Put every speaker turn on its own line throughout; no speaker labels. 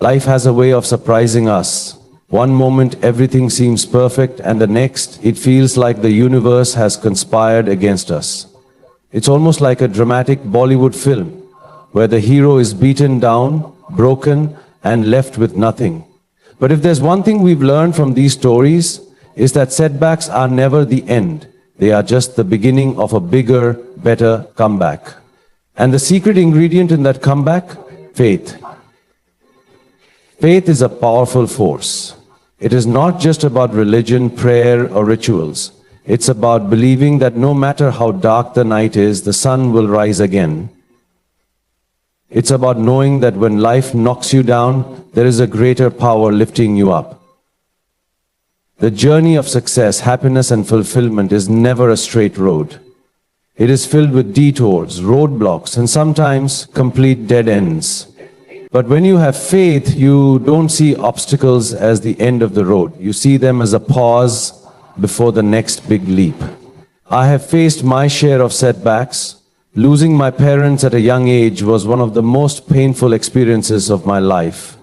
Life has a way of surprising us. One moment everything seems perfect, and the next it feels like the universe has conspired against us. It's almost like a dramatic Bollywood film, where the hero is beaten down, broken, and left with nothing. But if there's one thing we've learned from these stories, is that setbacks are never the end. They are just the beginning of a bigger, better comeback. And the secret ingredient in that comeback? Faith. Faith is a powerful force. It is not just about religion, prayer, or rituals. It's about believing that no matter how dark the night is, the sun will rise again. It's about knowing that when life knocks you down, there is a greater power lifting you up. The journey of success, happiness, and fulfillment is never a straight road. It is filled with detours, roadblocks, and sometimes complete dead ends. But when you have faith, you don't see obstacles as the end of the road. You see them as a pause before the next big leap. I have faced my share of setbacks. Losing my parents at a young age was one of the most painful experiences of my life.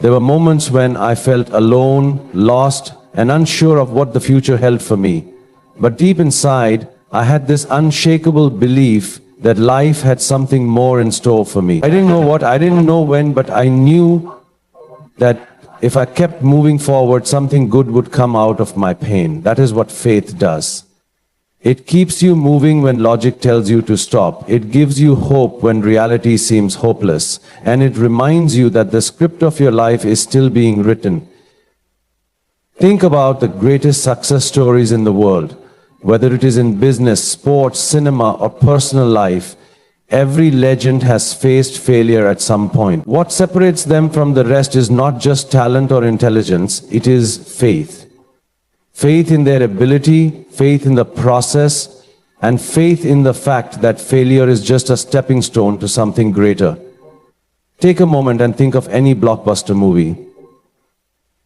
There were moments when I felt alone, lost, and unsure of what the future held for me. But deep inside, I had this unshakable belief that life had something more in store for me. I didn't know what, I didn't know when, but I knew that if I kept moving forward, something good would come out of my pain. That is what faith does. It keeps you moving when logic tells you to stop. It gives you hope when reality seems hopeless. And it reminds you that the script of your life is still being written. Think about the greatest success stories in the world. Whether it is in business, sports, cinema, or personal life, every legend has faced failure at some point. What separates them from the rest is not just talent or intelligence, it is faith. Faith in their ability, faith in the process, and faith in the fact that failure is just a stepping stone to something greater. Take a moment and think of any blockbuster movie.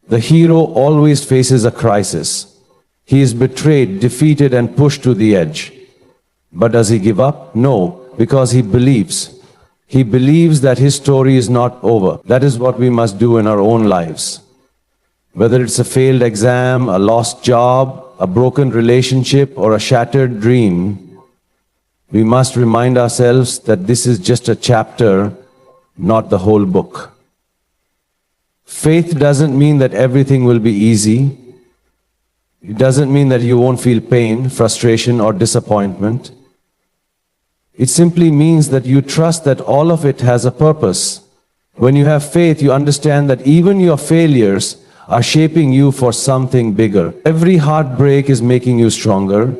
The hero always faces a crisis. He is betrayed, defeated, and pushed to the edge. But does he give up? No, because he believes. He believes that his story is not over. That is what we must do in our own lives. Whether it's a failed exam, a lost job, a broken relationship, or a shattered dream, we must remind ourselves that this is just a chapter, not the whole book. Faith doesn't mean that everything will be easy. It doesn't mean that you won't feel pain, frustration, or disappointment. It simply means that you trust that all of it has a purpose. When you have faith, you understand that even your failures are shaping you for something bigger. Every heartbreak is making you stronger.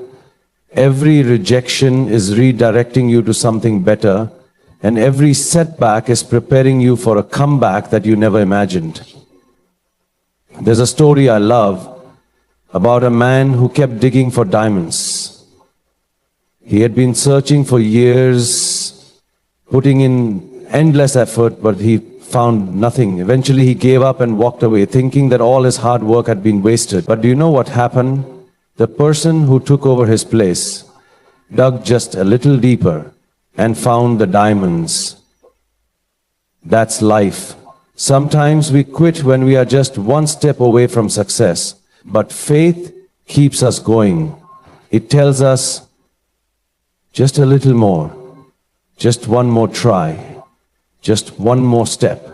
Every rejection is redirecting you to something better. And every setback is preparing you for a comeback that you never imagined. There's a story I love about a man who kept digging for diamonds. He had been searching for years, putting in endless effort, but he found nothing. Eventually he gave up and walked away, thinking that all his hard work had been wasted. But do you know what happened? The person who took over his place dug just a little deeper and found the diamonds. That's life. Sometimes we quit when we are just one step away from success. But faith keeps us going. It tells us, just a little more, just one more try, just one more step.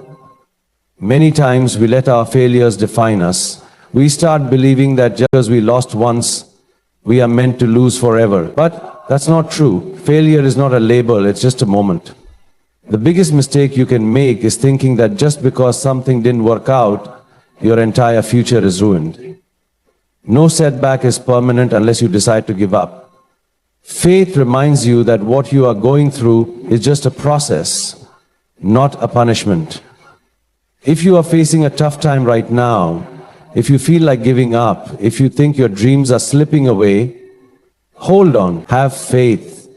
Many times we let our failures define us. We start believing that just because we lost once, we are meant to lose forever. But that's not true. Failure is not a label, it's just a moment. The biggest mistake you can make is thinking that just because something didn't work out, your entire future is ruined. No setback is permanent unless you decide to give up. Faith reminds you that what you are going through is just a process, not a punishment. If you are facing a tough time right now, if you feel like giving up, if you think your dreams are slipping away, hold on, have faith.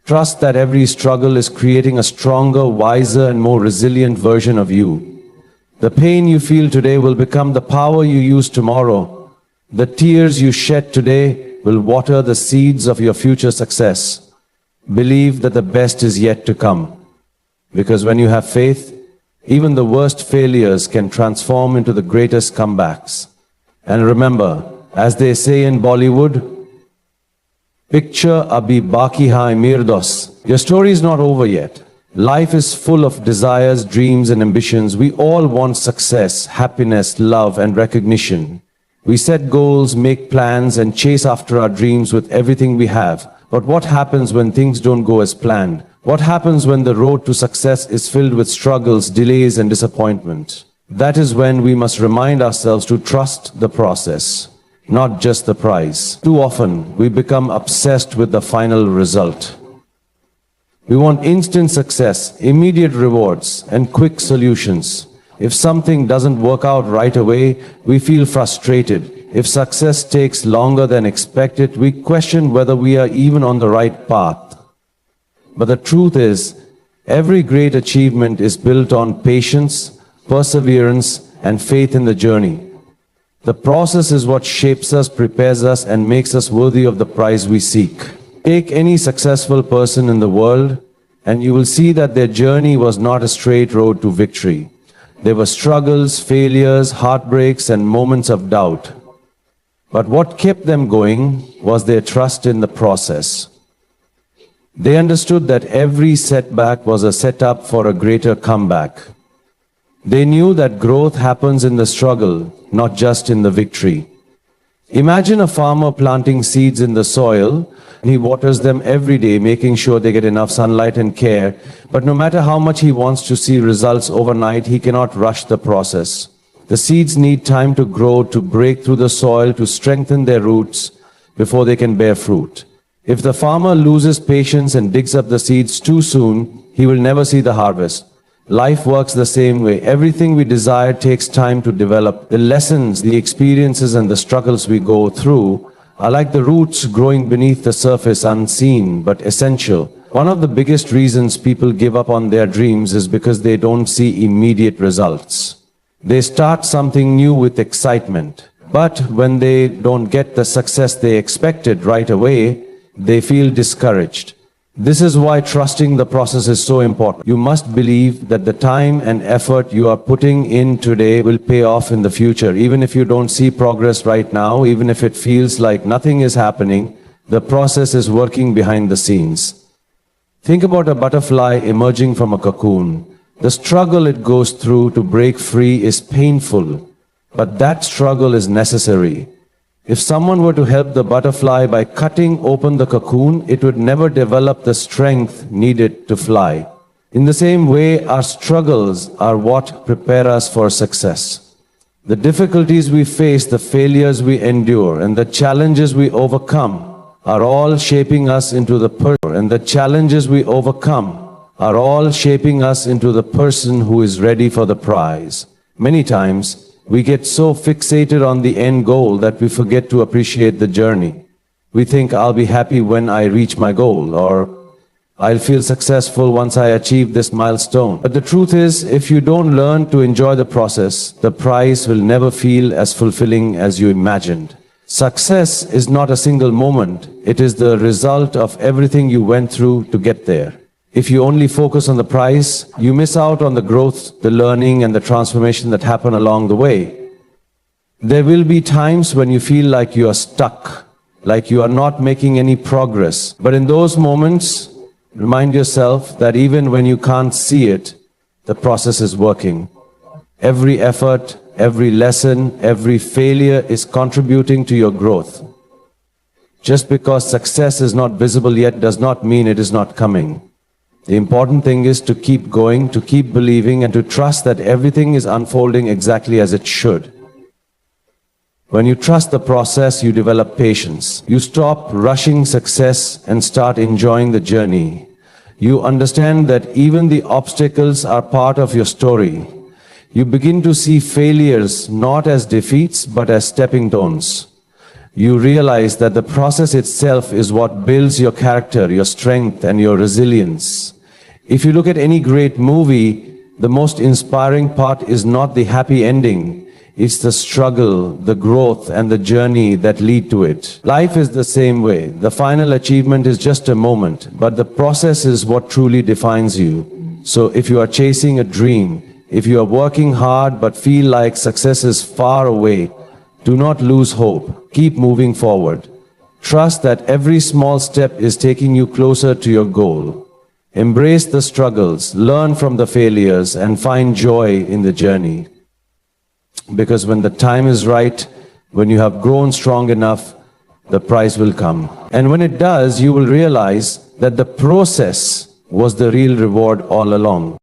Trust that every struggle is creating a stronger, wiser, and more resilient version of you. The pain you feel today will become the power you use tomorrow. The tears you shed today will water the seeds of your future success. Believe that the best is yet to come. Because when you have faith, Even the worst failures can transform into the greatest comebacks. And remember, as they say in Bollywood, picture abhi baki hai meer dost. Your story is not over yet. Life is full of desires, dreams, and ambitions. We all want success, happiness, love, and recognition. We set goals, make plans, and chase after our dreams with everything we have. But what happens when things don't go as planned? What happens when the road to success is filled with struggles, delays, and disappointment? That is when we must remind ourselves to trust the process, not just the prize. Too often, we become obsessed with the final result. We want instant success, immediate rewards, and quick solutions. If something doesn't work out right away, we feel frustrated. If success takes longer than expected, we question whether we are even on the right path. But the truth is, every great achievement is built on patience, perseverance, and faith in the journey. The process is what shapes us, prepares us, and makes us worthy of the prize we seek. Take any successful person in the world, and you will see that their journey was not a straight road to victory. There were struggles, failures, heartbreaks, and moments of doubt. But what kept them going was their trust in the process. They understood that every setback was a setup for a greater comeback. They knew that growth happens in the struggle, not just in the victory. Imagine a farmer planting seeds in the soil. He waters them every day, making sure they get enough sunlight and care. But no matter how much he wants to see results overnight, he cannot rush the process. The seeds need time to grow, to break through the soil, to strengthen their roots before they can bear fruit. If the farmer loses patience and digs up the seeds too soon, he will never see the harvest. Life works the same way. Everything we desire takes time to develop. The lessons, the experiences, and the struggles we go through are like the roots growing beneath the surface, unseen but essential. One of the biggest reasons people give up on their dreams is because they don't see immediate results. They start something new with excitement, but when they don't get the success they expected right away, they feel discouraged. This is why trusting the process is so important. You must believe that the time and effort you are putting in today will pay off in the future. Even if you don't see progress right now, even if it feels like nothing is happening, the process is working behind the scenes. Think about a butterfly emerging from a cocoon. The struggle it goes through to break free is painful, but that struggle is necessary. If someone were to help the butterfly by cutting open the cocoon, it would never develop the strength needed to fly. In the same way, our struggles are what prepare us for success. The difficulties we face, the failures we endure, and the challenges we overcome are all shaping us into the person who is ready for the prize. Many times, we get so fixated on the end goal that we forget to appreciate the journey. We think, I'll be happy when I reach my goal, or I'll feel successful once I achieve this milestone. But the truth is, if you don't learn to enjoy the process, the prize will never feel as fulfilling as you imagined. Success is not a single moment. It is the result of everything you went through to get there. If you only focus on the prize, you miss out on the growth, the learning, and the transformation that happen along the way. There will be times when you feel like you are stuck, like you are not making any progress. But in those moments, remind yourself that even when you can't see it, the process is working. Every effort, every lesson, every failure is contributing to your growth. Just because success is not visible yet does not mean it is not coming. The important thing is to keep going, to keep believing, and to trust that everything is unfolding exactly as it should. When you trust the process, you develop patience. You stop rushing success and start enjoying the journey. You understand that even the obstacles are part of your story. You begin to see failures not as defeats, but as stepping stones. You realize that the process itself is what builds your character, your strength, and your resilience. If you look at any great movie, the most inspiring part is not the happy ending. It's the struggle, the growth, and the journey that lead to it. Life is the same way. The final achievement is just a moment, but the process is what truly defines you. So if you are chasing a dream, If you are working hard but feel like success is far away, do not lose hope. Keep moving forward. Trust that every small step is taking you closer to your goal. Embrace the struggles, learn from the failures, and find joy in the journey. Because when the time is right, when you have grown strong enough, the prize will come. And when it does, you will realize that the process was the real reward all along.